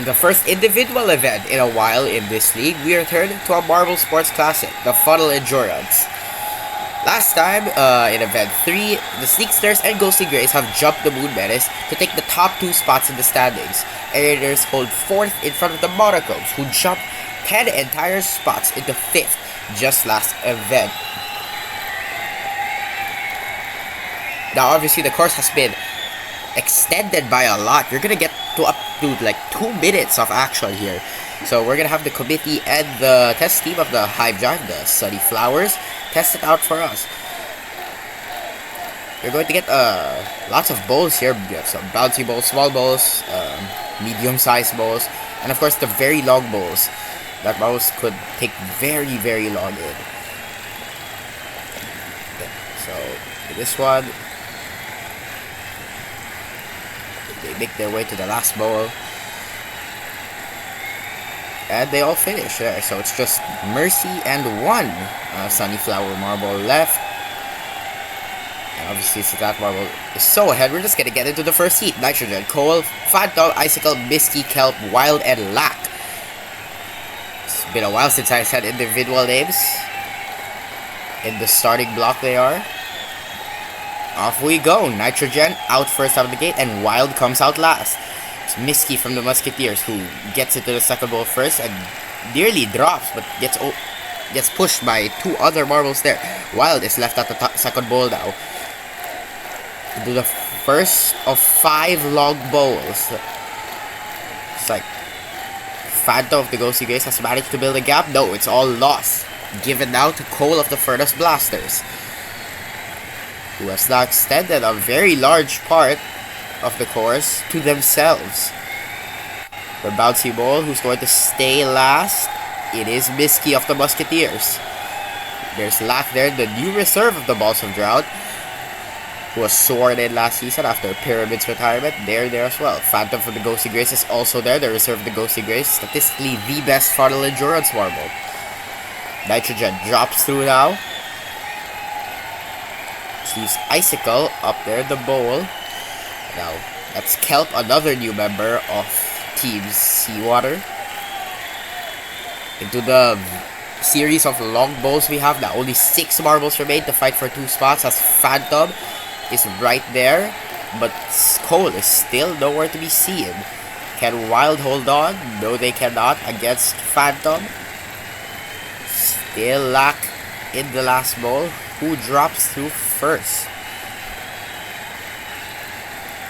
In the first individual event in a while in this league, we return to a Marvel Sports Classic, the Funnel Endurance. Last time, in Event 3, the Sneaksters and Ghostly Grays have jumped the Moon Menace to take the top 2 spots in the standings. Aeriators hold 4th in front of the Monochromes, who jumped 10 entire spots into 5th just last event. Now, obviously, the course has been extended by a lot. You're gonna get to up to like 2 minutes of action here. So we're gonna have the committee and the test team of the Hive Giant, the Sunny Flowers, test it out for us. You're going to get lots of bowls here. You have some bouncy bowls, small bowls, medium-sized bowls, and of course the very long bowls. That bowls could take very, very long in. Okay, so this one, they make their way to the last bowl. And they all finish there. So it's just Mercy and one Sunnyflower marble left. And obviously, since that marble is so ahead, we're just gonna get into the first heat. Nitrogen, Coal, Phantom, Icicle, Misty, Kelp, Wild, and Lack. It's been a while since I said individual names. In the starting block they are. Off we go. Nitrogen out first out of the gate, and Wild comes out last. It's Misky from the Musketeers who gets into the second bowl first and nearly drops, but gets pushed by 2 other marbles there. Wild is left at the second bowl now. To the first of 5 long bowls. It's like Phantom of the Ghostly Grace has managed to build a gap. No, it's all lost. Given now to Cole of the Furnace Blasters, who has now extended a very large part of the course to themselves. The bouncy ball, who's going to stay last? It is Misky of the Musketeers. There's Lack there, the new reserve of the Balls of Drought, who was sworn in last season after Pyramid's retirement. They're there as well. Phantom from the Ghostly Grace is also there, the reserve of the Ghostly Grace, statistically the best Funnel Endurance marble. Nitrogen drops through now. Leaves Icicle up there, the bowl. Now, that's Kelp, another new member of Team Seawater. Into the series of long bowls we have now. Only 6 marbles remain to fight for 2 spots, as Phantom is right there, but Cole is still nowhere to be seen. Can Wild hold on? No, they cannot against Phantom. Still Lack in the last bowl. Who drops through first?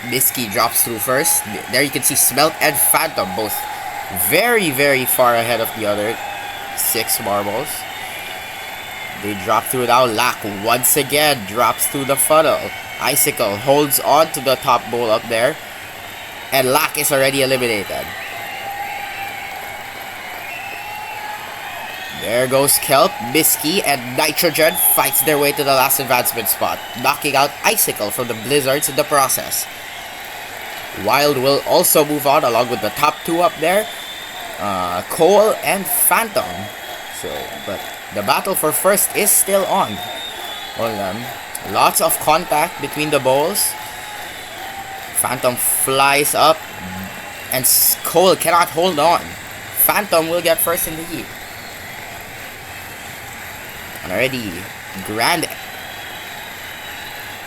Misky drops through first. There you can see Smelt and Phantom both very, very far ahead of the other 6 marbles. They drop through now. Lack once again drops through the funnel. Icicle holds on to the top bowl up there. And Lack is already eliminated. There goes Kelp, Misky, and Nitrogen fights their way to the last advancement spot, knocking out Icicle from the Blizzards in the process. Wild will also move on along with the top 2 up there, Cole and Phantom. But the battle for first is still on. Lots of contact between the bowls. Phantom flies up, and Cole cannot hold on. Phantom will get first in the heat. And already grand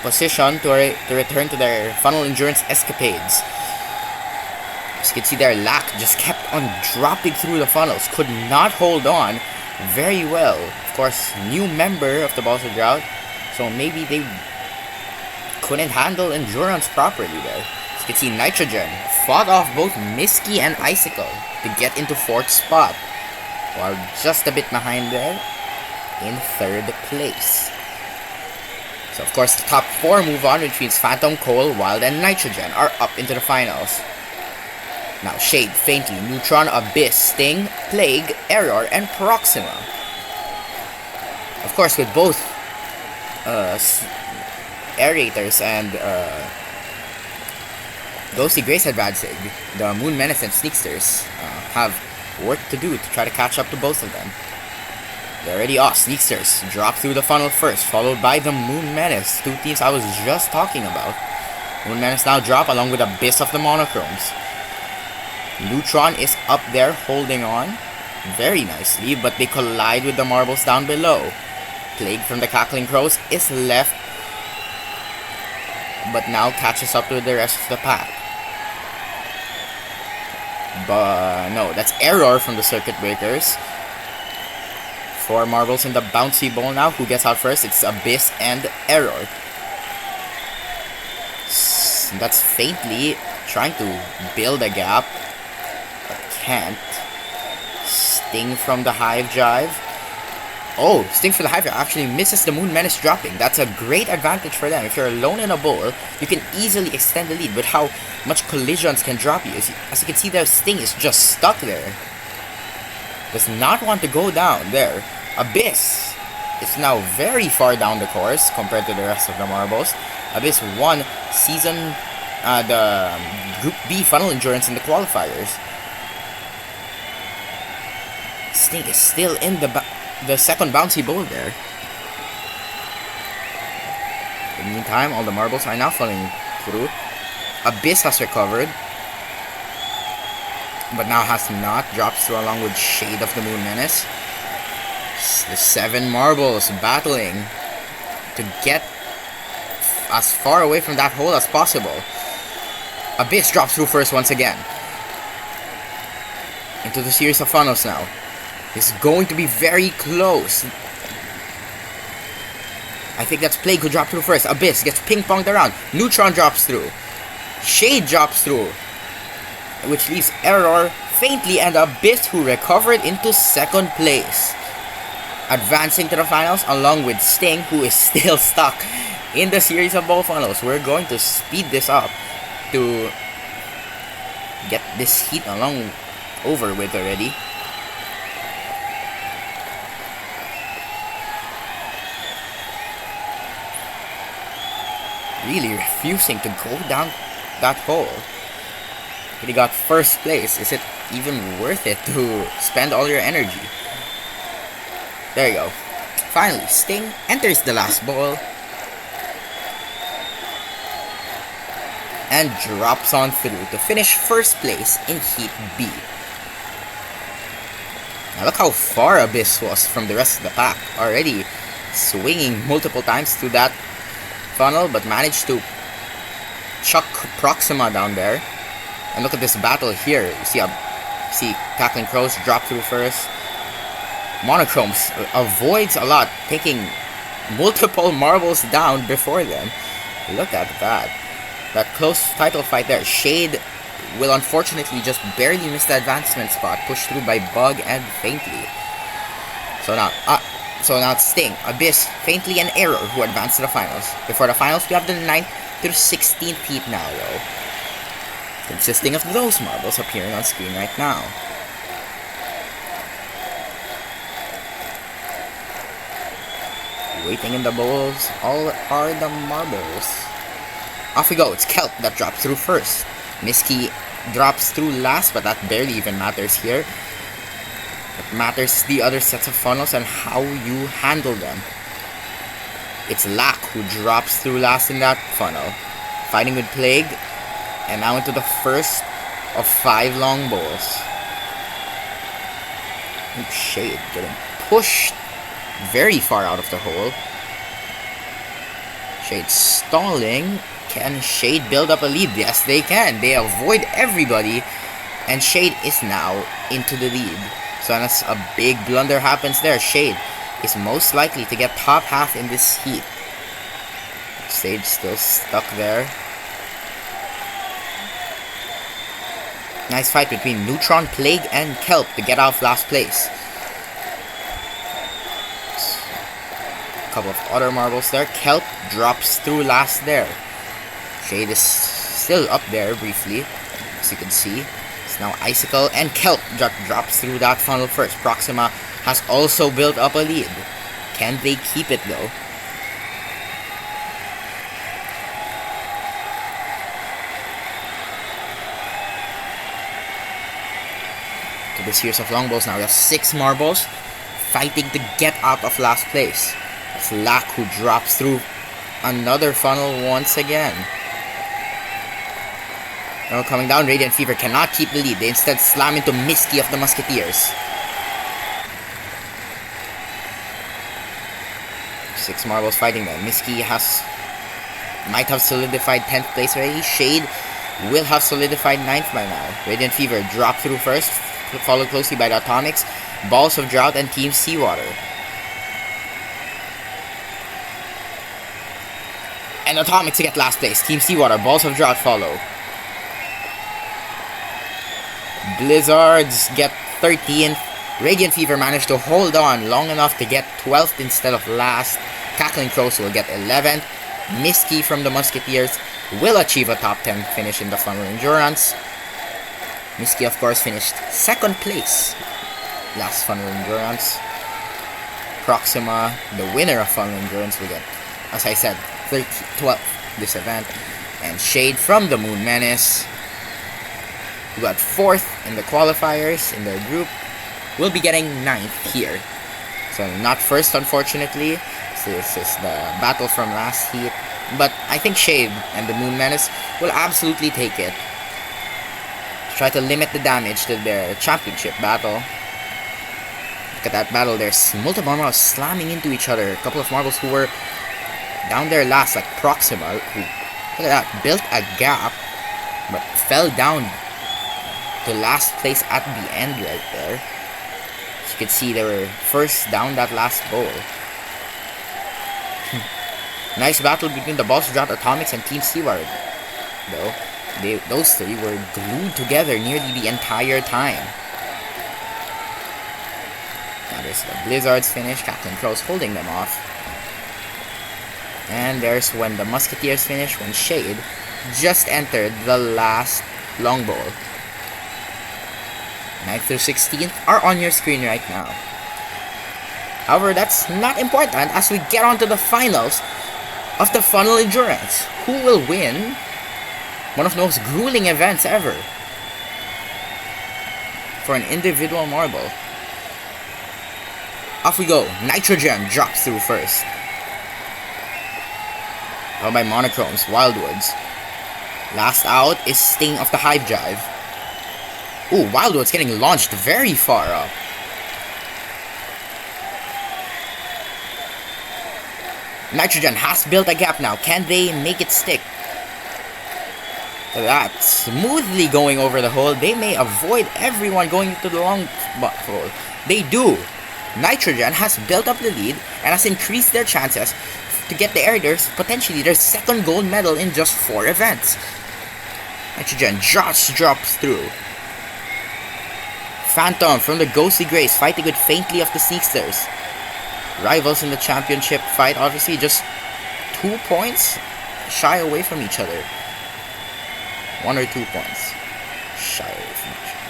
position to return to their Funnel Endurance escapades. As you can see there, Lack just kept on dropping through the funnels, could not hold on very well. Of course, new member of the Balls of Drought, so maybe they couldn't handle endurance properly there. As you can see, Nitrogen fought off both Misky and Icicle to get into 4th spot, while just a bit behind there in 3rd place. So of course the top 4 move on, which means Phantom, Cole, Wild, and Nitrogen are up into the finals. Now Shade, Faintly, Neutron, Abyss, Sting, Plague, Error, and Proxima. Of course, with both Aerators and Ghostly Grace advancing, the Moon Menace and Sneaksters have work to do to try to catch up to both of them. They're already off. Sneaksters drop through the funnel first, followed by the Moon Menace, 2 teams I was just talking about. Moon Menace now drop along with Abyss of the Monochromes. Neutron is up there holding on very nicely, but they collide with the marbles down below. Plague from the Cackling Crows is left, but now catches up to the rest of the pack. But no, that's Error from the Circuit Breakers. 4 marbles in the bouncy ball now. Who gets out first? It's Abyss and Error. That's faintly trying to build a gap, but can't. Sting from the Hive Jive. Oh, Sting for the Hive Jive actually misses the Moon Menace dropping. That's a great advantage for them. If you're alone in a bowl, you can easily extend the lead with how much collisions can drop you. As you can see there, Sting is just stuck there. Does not want to go down there. Abyss is now very far down the course compared to the rest of the marbles. Abyss won season the Group B Funnel Endurance in the qualifiers. Sting is still in the second bouncy bowl there. In the meantime, all the marbles are now falling through. Abyss has recovered, but now has not. Drops through along with Shade of the Moon Menace. The 7 marbles battling to get as far away from that hole as possible. Abyss drops through first once again. Into the series of funnels now. It's going to be very close. I think that's Plague who dropped through first. Abyss gets ping-ponged around. Neutron drops through. Shade drops through, which leaves Error faintly, and Abyss, who recovered into second place, advancing to the finals along with Sting, who is still stuck in the series of bowl funnels. We're going to speed this up to get this heat along over with already. Really refusing to go down that hole. But he got first place. Is it even worth it to spend all your energy? There you go. Finally, Sting enters the last bowl and drops on through to finish first place in Heat B. Now look how far Abyss was from the rest of the pack. Already swinging multiple times to that funnel, but managed to chuck Proxima down there. And look at this battle here. You see Cackling Crows drop through first. Monochromes avoids a lot, taking multiple marbles down before them. Look at that. That close title fight there. Shade will unfortunately just barely miss the advancement spot, pushed through by Bug and Faintly. So now it's Sting, Abyss, Faintly, and Error who advance to the finals. Before the finals, we have the 9th through 16th heat now, though, consisting of those marbles appearing on screen right now. Waiting in the bowls, all are the marbles. Off we go, it's Kelp that drops through first. Miski drops through last, but that barely even matters here. What matters the other sets of funnels and how you handle them. It's Lack who drops through last in that funnel, fighting with Plague, and now into the first of 5 long bowls. Shade getting pushed very far out of the hole. Shade stalling. Can Shade build up a lead? Yes, they can. They avoid everybody, and Shade is now into the lead. So unless a big blunder happens there, Shade is most likely to get top half in this heat. Sage still stuck there. Nice fight between Neutron, Plague, and Kelp to get out of last place. A couple of other marbles there. Kelp drops through last there. Shade is still up there briefly, as you can see. It's now Icicle, and Kelp drops through that funnel first. Proxima has also built up a lead. Can they keep it though? To the series of long bowls now, we have 6 marbles fighting to get out of last place. It's Lack who drops through another funnel once again. Coming down, Radiant Fever cannot keep the lead. They instead slam into Misky of the Musketeers. 6 marbles fighting them. Misky might have solidified 10th place already. Shade will have solidified 9th by now. Radiant Fever drop through first, followed closely by the Atomics, Balls of Drought, and Team Seawater. And Atomics get last place. Team Seawater, Balls of Drought follow. Blizzards get 13th. Radiant Fever managed to hold on long enough to get 12th instead of last. Cackling Crows will get 11th. Misky from the Musketeers will achieve a top 10 finish in the Funnel Endurance. Misky, of course, finished 2nd place last Funnel Endurance. Proxima, the winner of Funnel Endurance, will get, as I said, 12th this event. And Shade from the Moon Menace, who got 4th in the qualifiers in their group, will be getting 9th here. So not first, unfortunately. So this is the battle from last heat. But I think Shade and the Moon Menace will absolutely take it. Try to limit the damage to their championship battle. Look at that battle. There's multiple marbles slamming into each other. A couple of marbles who were down there last, like Proxima, who, look at that, built a gap, but fell down to last place at the end right there. As you can see, they were first down that last bowl. Nice battle between the Balls of Drought, Atomics, and Team Seawater, though. Those three were glued together nearly the entire time. Now there's the Blizzards finish, Captain Crows holding them off. And there's when the Musketeers finish, when Shade just entered the last long bowl. 9th through 16th are on your screen right now. However, that's not important as we get on to the finals of the Funnel Endurance. Who will win one of the most grueling events ever for an individual marble? Off we go. Nitrogen drops through first, followed by Monochromes, Wildwoods. Last out is Sting of the Hive Drive. Ooh, Wildwood's getting launched very far up. Nitrogen has built a gap now. Can they make it stick? That smoothly going over the hole. They may avoid everyone going into the long hole. They do. Nitrogen has built up the lead and has increased their chances to get the Aerators potentially their 2nd gold medal in just 4 events. Nitrogen just drops through. Phantom from the Ghostly Grace fighting with Faintly of the Sneaksters. Rivals in the championship fight, obviously just 2 points shy away from each other. 1 or 2 points shy away from each other.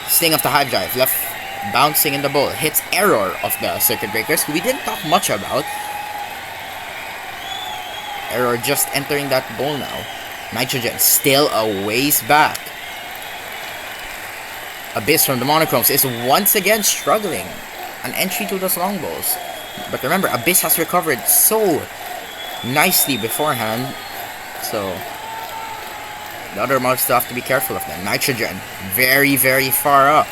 Sting of the Hive Drive, left bouncing in the bowl, hits Error of the Circuit Breakers, who we didn't talk much about. Error just entering that bowl now. Nitrogen still a ways back. Abyss from the Monochromes is once again struggling. An entry to those long bowls. But remember, Abyss has recovered so nicely beforehand. So the other marks still have to be careful of them. Nitrogen, very, very far up.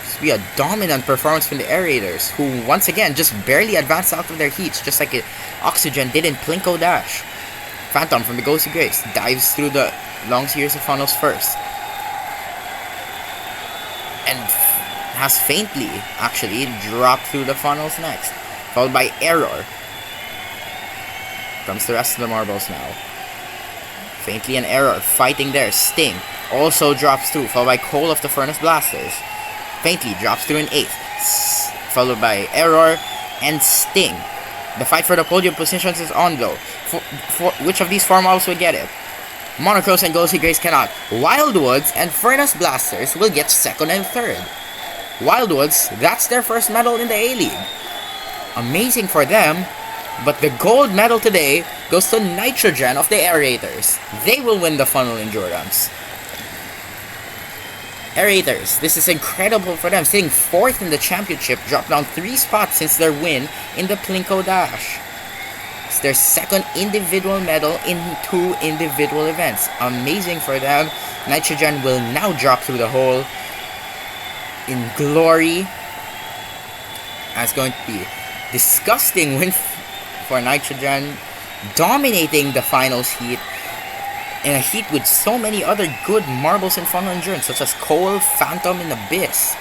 This will be a dominant performance from the Aerators, who once again just barely advanced out of their heats, just like Oxygen did in Plinko Dash. Phantom from the Ghostly Grace dives through the long series of funnels first. And has Faintly actually dropped through the funnels next, followed by Error. Comes the rest of the marbles now. Faintly and Error fighting there. Sting also drops through, followed by Coal of the Furnace Blasters. Faintly drops through in 8th, followed by Error and Sting. The fight for the podium positions is on though. For which of these 4 marbles will get it? Monochromes and Ghostly Grace cannot. Wildwoods and Furnace Blasters will get 2nd and 3rd. Wildwoods, that's their first medal in the A-League. Amazing for them, but the gold medal today goes to Nitrogen of the Aerators. They will win the Funnel Endurance. Aerators, this is incredible for them, sitting 4th in the championship, dropped down 3 spots since their win in the Plinko Dash. It's their second individual medal in 2 individual events. Amazing for them. Nitrogen will now drop through the hole in glory. That's going to be disgusting win for Nitrogen, dominating the finals heat in a heat with so many other good marbles in Funnel Endurance, such as Cole, Phantom, and Abyss.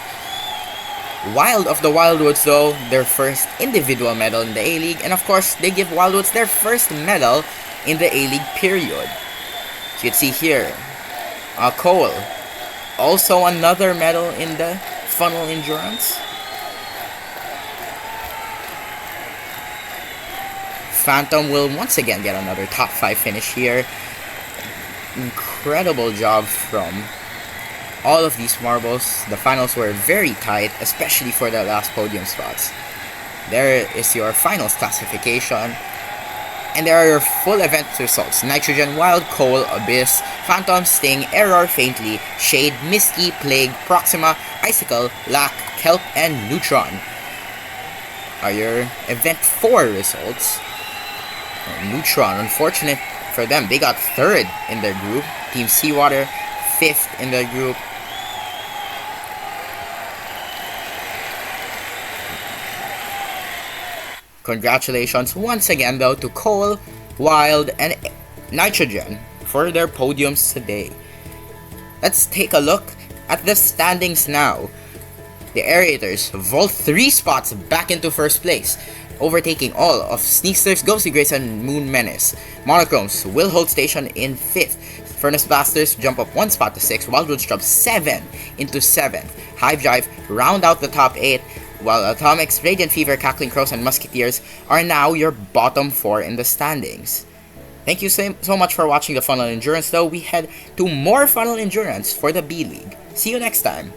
Wild of the Wildwoods, though, their first individual medal in the A-League, and of course, they give Wildwoods their first medal in the A-League period. So you can see here, Cole, also another medal in the Funnel Endurance. Phantom will once again get another top 5 finish here. Incredible job from all of these marbles. The finals were very tight, especially for the last podium spots. There is your finals classification. And there are your full event results. Nitrogen, Wild, Cole, Abyss, Phantom, Sting, Error, Faintly, Shade, Misty, Plague, Proxima, Icicle, Lack, Kelp, and Neutron are your event 4 results. Neutron, unfortunate for them, they got 3rd in their group. Team Seawater, 5th in their group. Congratulations once again though to Cole, Wild, and Nitrogen for their podiums today. Let's take a look at the standings now. The Aerators vault 3 spots back into first place, overtaking all of Sneaksters, Ghostly Grace, and Moon Menace. Monochromes will hold station in 5th. Furnace Blasters jump up 1 spot to 6, Wildwoods drop 7 into 7th. Hive Drive round out the top 8, while Atomics, Radiant Fever, Cackling Crows, and Musketeers are now your bottom 4 in the standings. Thank you so much for watching the Funnel Endurance, though. We head to more Funnel Endurance for the B-League. See you next time.